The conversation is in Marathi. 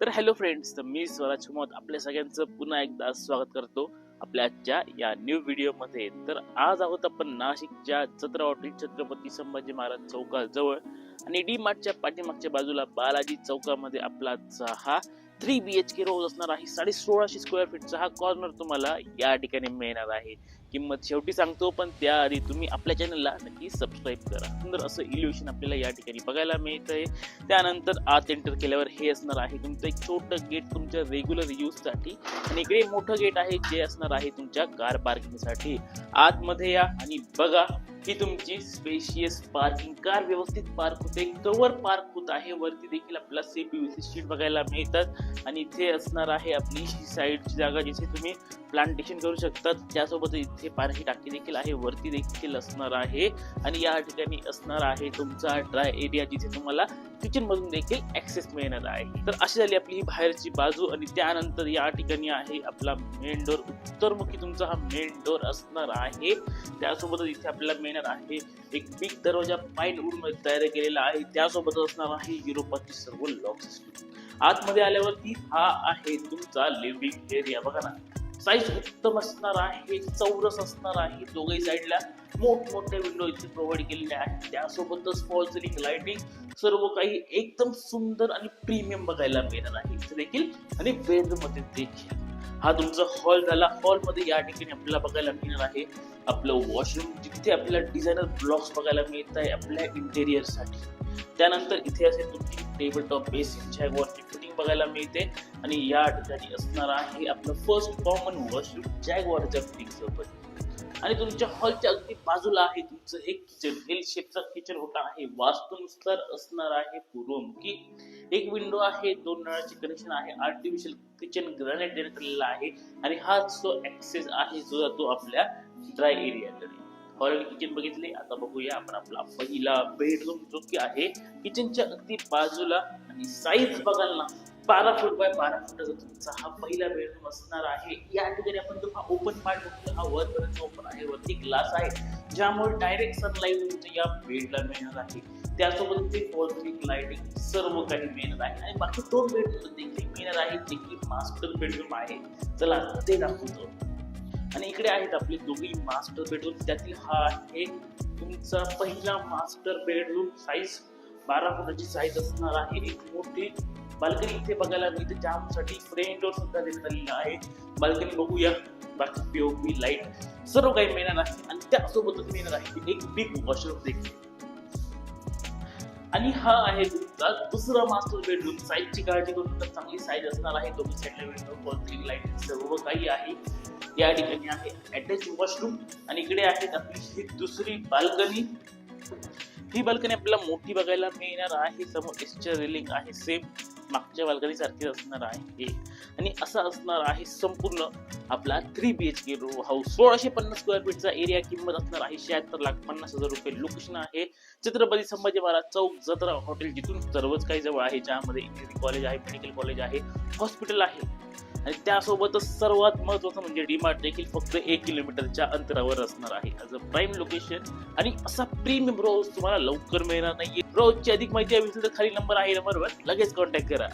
तर हॅलो फ्रेंड्स, तर मी स्वराज कुमार आपल्या सगळ्यांचं पुन्हा एकदा स्वागत करतो आपल्या आजच्या या न्यू व्हिडिओमध्ये. तर आज आहोत आपण नाशिकच्या जत्रा हॉटेल छत्रपती संभाजी महाराज चौकाजवळ आणि डी मार्टच्या पाठीमागच्या बाजूला बालाजी चौकामध्ये आपला हा 3 BHK रोज असणार आहे. 1650 स्क्वेअर फीटचा हा कॉर्नर तुम्हाला या ठिकाणी मिळणार आहे. किंमत शेवटी सांगतो, पण त्याआधी तुम्ही आपल्या चॅनलला नक्की सबस्क्राईब करा. सुंदर असं इल्युशन आपल्याला या ठिकाणी बघायला मिळतंय. त्यानंतर आत एंटर केल्यावर हे असणार आहे तुमचं एक छोटं गेट तुमच्या रेग्युलर यूज साठी आणि इकडे मोठं गेट आहे जे असणार आहे तुमच्या कार पार्किंग साठी. आतमध्ये या आणि बघा ही तुमची स्पेशियस पार्किंग. कार व्यवस्थित पार्क होते, कव्हर पार्क होत आहे. वरती देखील आपल्याला CPVC शीट बघायला मिळतात आणि इथे असणार आहे आपली साईडची जागा जिथे तुम्ही प्लांटेशन करू शकतात. त्यासोबत इथे पाण्याची टाकी देखील आहे, वरती देखील असणार आहे आणि या ठिकाणी असणार आहे तुमचा ड्राय एरिया जिथे तुम्हाला किचन मधून देखील ऍक्सेस मिळणार आहे. तर अशी झाली आपली ही बाहेरची बाजू आणि त्यानंतर या ठिकाणी आहे आपला मेन डोर. उत्तरमुखी तुमचा हा मेन डोर असणार आहे. त्यासोबतच इथे आपल्याला मिळणार आहे एक बिग दरवाजा पाईन वूड मध्ये तयार केलेला आहे. त्यासोबत असणार आहे युरोपाची सर्व लॉक सिस्टम. आतमध्ये आल्यावरती हा आहे तुमचा लिव्हिंग एरिया. बघा ना, साईज उत्तम असणार आहे, चौरस असणार आहे. दोघही साईडला मोठमोठ्या विंडो इथे प्रोव्हाइड केलेल्या आहेत. त्यासोबतच फॉल सिलिंग लाइटिंग सर्व काही एकदम सुंदर आणि प्रीमियम बघायला मिळणार आहे इथे देखील. आणि बेडरूम मध्ये देखील हा तुमचा हॉल झाला. हॉल मध्ये या ठिकाणी आपल्याला बघायला मिळणार आहे आपलं वॉशरूम जिथे आपल्याला डिझायनर ब्लॉक्स बघायला मिळत आहे आपल्या इंटेरियर साठी. त्यानंतर इथे असेल तुमची टेबल टॉप बेसिन जॅगवारची फिटिंग बघायला मिळते आणि या ठिकाणी असणार आहे आपलं फर्स्ट कॉमन वॉशरूम जॅगवारच्या फिटिंग सोबत. आणि तुमच्या हॉलच्या अगदी बाजूला आहे तुमचं हे किचन. एल शेपचा किचन ओटा आहे, वास्तुनुसार असणार आहे पूर्वमुखी. एक विंडो आहे, 2 नळाचे कनेक्शन आहे, आर्टिफिशियल किचन ग्रॅनाइट देण्यात आलेला आहे आणि हा जो ऍक्सेस आहे जो जातो आपल्या ड्राय एरियाकडे. हॉल किचन बघितले, आता बघूया आपण आपला पहिला बेडरूम जो की आहे किचनच्या अगदी बाजूला. आणि साईज बघाल ना, 12 फूट बाय 12 फुटाचा तुमचा हा पहिला बेडरूम असणार आहे. या ठिकाणी आपण जो हा ओपन पार्ट बघतो हा वरपर्यंत ओपन आहे, वरती ग्लास आहे ज्यामुळे डायरेक्ट सनलाईट तुमच्या या बेडला मिळणार आहे. त्यासोबत ते फॉल सिलिंग लाइटिंग सर्व काही मिळणार आहे आणि बाकी 2 बेडरूम देखील मिळणार आहे जे की मास्टर बेडरूम आहे. चला ते दाखवतो. आणि इकडे आहेत आपले दोघी मास्टर बेडरूम. त्यातील हा आहे तुमचा पहिला मास्टर बेडरूम. साईज 12 फुटाची साईज असणार आहे. एक मोठी बाल्कनी इथे बघायला मिळते ज्यासाठी फ्रेंट डोर सुद्धा देण्यात आलेला आहे. बाल्कनी बघूया, बाकी POP लाईट सर्व काही मिळणार आहे आणि त्यासोबतच मिळणार आहे एक बिग वॉशरूम देखील. आणि हा आहे तुमचा दुसरा मास्टर बेडरूम. साईजची काळजी करून तर चांगली साईज असणार आहे. दोन्ही साईडला विंडो, फॉल सिलिंग लाईट सर्व काही आहे. या ठिकाणी आहे अटॅच वॉशरूम आणि इकडे आहे आपली ही दुसरी बाल्कनी. ही बाल्कनी आपल्याला मोठी बघायला मिळणार आहे. समोर एसच्या रेलिंग आहे, सेम मागच्या बाल्कनी सारखीच असणार आहे. आणि असा असणार आहे संपूर्ण आपला 3 BHK हाऊस. 1650 स्क्वेअर फीटचा एरिया. किंमत असणार आहे 76,50,000 रुपये. लोकेशन आहे छत्रपती संभाजी महाराज चौक, जत्रा हॉटेल, जिथून सर्वच काही जवळ आहे. ज्यामध्ये इंजिनिअरिंग कॉलेज आहे, मेडिकल कॉलेज आहे, हॉस्पिटल आहे आणि त्यासोबतच सर्वात महत्त्वाचं म्हणजे डी मार्ट देखील फक्त 1 किलोमीटरच्या अंतरावर असणार आहे. ॲज अ प्राईम लोकेशन आणि असा प्रीमियम रोज तुम्हाला लवकर मिळणार नाहीये. रोजची अधिक माहिती हवी असेल तर खाली नंबर आहे, नंबरवर लगेच कॉन्टॅक्ट करा.